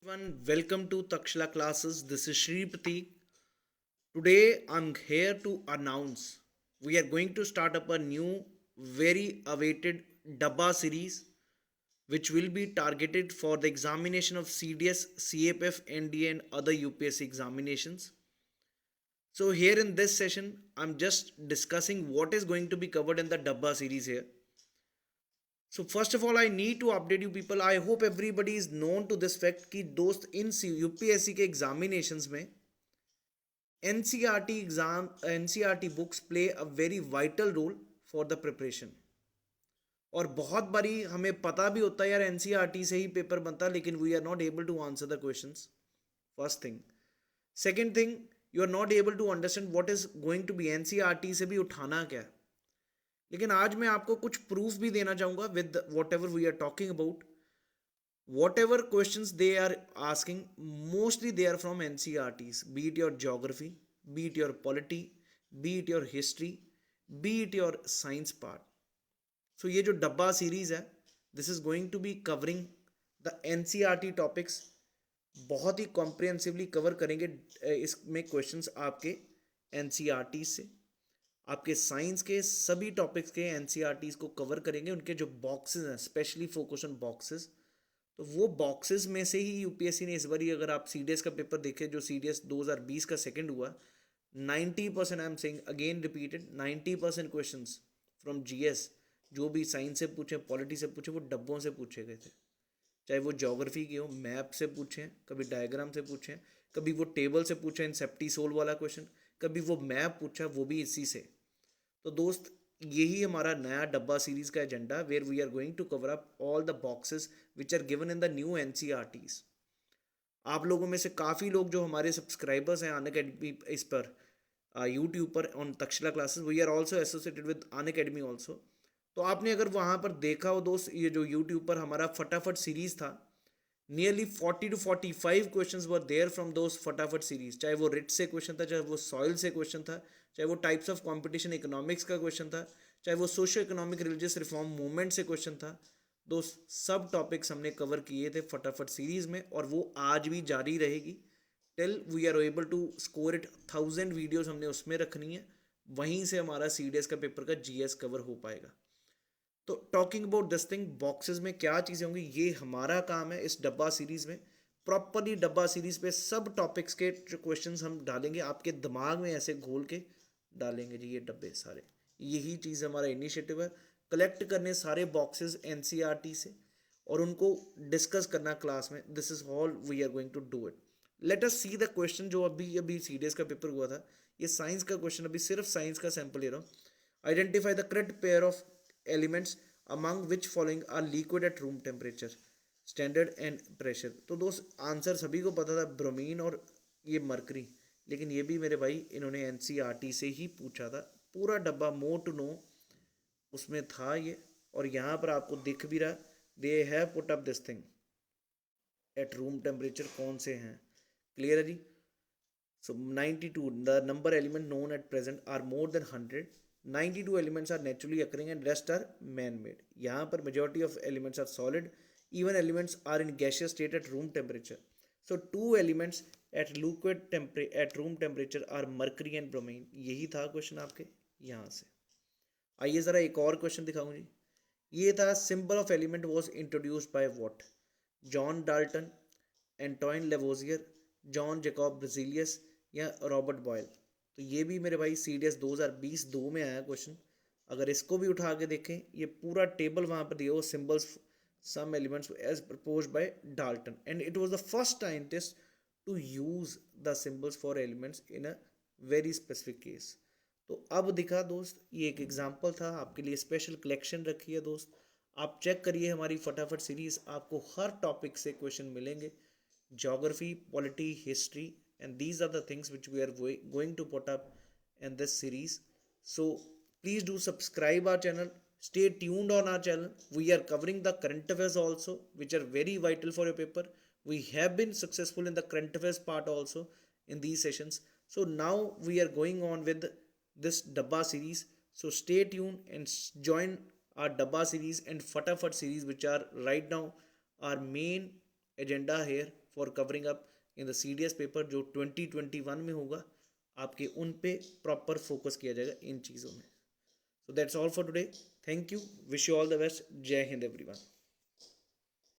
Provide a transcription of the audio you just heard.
everyone, welcome to Takshla classes. This is Shri Pratik. Today I'm here to announce we are going to start up a new, very awaited Dabba series which will be targeted for the examination of CDS, CAPF, NDA, and other UPSC examinations. So, here in this session, I'm just discussing what is going to be covered in the Dabba series here. So first of all, I need to update you people. I hope everybody is known to this fact कि दोस्त in UPSC के examinations में NCERT exam NCERT books play a very vital role for the preparation. और बहुत बारी हमें पता भी होता है यार एनसीईआरटी से ही पेपर बनता है, लेकिन we are not able to answer the questions. First thing. Second thing, you are not able to understand what is going to be NCERT से भी उठाना क्या है. लेकिन आज मैं आपको कुछ प्रूफ भी देना चाहूँगा with whatever we are talking about. Whatever question they are asking, mostly they are from N C R Ts, be it your geography, be it your polity, be it your history, be it your science part. So ये जो डब्बा series है, this is going to be covering the N C R T topics. बहुत ही comprehensively cover करेंगे इसमें questions आपके N C R T से. आपके साइंस के सभी टॉपिक्स के एनसीईआरटीज को कवर करेंगे. उनके जो बॉक्सेस हैं, स्पेशली फोकस ऑन बॉक्सेस, तो वो बॉक्सेस में से ही यूपीएससी ने इस बार ही, अगर आप सीडीएस का पेपर देखें जो सीडीएस 2020 का सेकंड हुआ, 90%, I am saying again repeated, 90% question from GS जो भी साइंस से पूछे, पॉलिटी से पूछे, वो डब्बों से पूछे गए थे. चाहे वो ज्योग्राफी की हो, मैप से पूछें, कभी डायग्राम से पूछें, कभी वो टेबल से पूछें इन सेप्टीसोल वाला क्वेश्चन, कभी वो मैप पूछा, वो भी इसी से. तो दोस्त, यही हमारा नया डब्बा सीरीज का agenda, where we are going to cover up all the boxes which are given in the new NCERTs. आप लोगों में से काफ़ी लोग जो हमारे सब्सक्राइबर्स हैं अनअकैडमी इस पर यूट्यूब पर on Takshila classes, we are also associated with Unacademy also. तो आपने अगर वहाँ पर देखा हो दोस्त, ये जो यूट्यूब पर हमारा फटाफट सीरीज था, nearly 40 to 45 questions were there from those फटाफट सीरीज. चाहे वो रिट से क्वेश्चन था, चाहे वो सॉइल से क्वेश्चन था, चाहे वो टाइप्स ऑफ कंपटीशन इकोनॉमिक्स का क्वेश्चन था, चाहे वो socio economic religious reform movement से क्वेश्चन था. दोस्त, सब टॉपिक्स हमने कवर किए थे फटाफट सीरीज में, और वो आज भी जारी रहेगी till we are able to score it. 1000 videos हमने उसमें रखनी है. वहीं से हमारा सीडीएस का पेपर का जीएस कवर हो पाएगा. तो talking about this thing, boxes में क्या चीज़ें होंगी, ये हमारा काम है इस डब्बा सीरीज में. प्रॉपरली डब्बा सीरीज पे सब टॉपिक्स के जो क्वेश्चंस हम डालेंगे, आपके दिमाग में ऐसे घोल के डालेंगे जी ये डब्बे सारे. यही चीज़ हमारा इनिशिएटिव है, कलेक्ट करने सारे बॉक्सेस एनसीईआरटी से और उनको डिस्कस करना क्लास में. This is all we are going to do it. Let us see the question जो अभी अभी सीडीएस का पेपर हुआ था. ये साइंस का क्वेश्चन, अभी सिर्फ साइंस का सैंपल ले रहा हूँ. Identify the correct pair of elements among which following are liquid at room temperature, standard and pressure. तो दोस्त, आंसर सभी को पता था, ब्रोमीन और ये मरकरी. लेकिन ये भी मेरे भाई इन्होंने एनसीईआरटी से ही पूछा था. पूरा डब्बा मोर टू नो उसमें था ये. और यहाँ पर आपको दिख भी रहा, they have put up this thing at room temperature कौन से हैं. क्लियर है जी. So 92, the number element known at present are more than 100. 92 elements are naturally occurring and rest are man-made. यहाँ पर majority of elements are solid. Even elements are in gaseous state at room temperature. So 2 elements at room temperature are mercury and bromine. यही था question आपके यहाँ से. आइए ज़रा एक और क्वेश्चन दिखाऊँ जी. ये था, symbol of element was introduced by what? John Dalton, Antoine Lavoisier, John Jacob Berzelius या रॉबर्ट बॉयल. तो ये भी मेरे भाई सीडीएस 2020 दो में आया क्वेश्चन. अगर इसको भी उठा के देखें, ये पूरा टेबल वहाँ पर दिया हो, symbols some elements as proposed by Dalton, and it was the first scientist to use the symbols for elements in a very specific case. तो अब दिखा दोस्त, ये एक एग्जाम्पल था, आपके लिए स्पेशल कलेक्शन रखी है दोस्त. आप चेक करिए हमारी फटाफट सीरीज, आपको हर टॉपिक से क्वेश्चन मिलेंगे. geography, polity, history, and these are the things which we are going to put up in this series. So please do subscribe our channel, stay tuned on our channel. We are covering the current affairs also, which are very vital for your paper. We have been successful in the current affairs part also in these sessions. So now we are going on with this dabba series. So stay tuned and join our dabba series and fatafat series, which are right now our main agenda here for covering up in the CDS paper जो 2021 में होगा, आपके उन पे proper focus किया जाएगा इन चीज़ों में. So that's all for today. Thank you. Wish you all the best. Jai Hind everyone.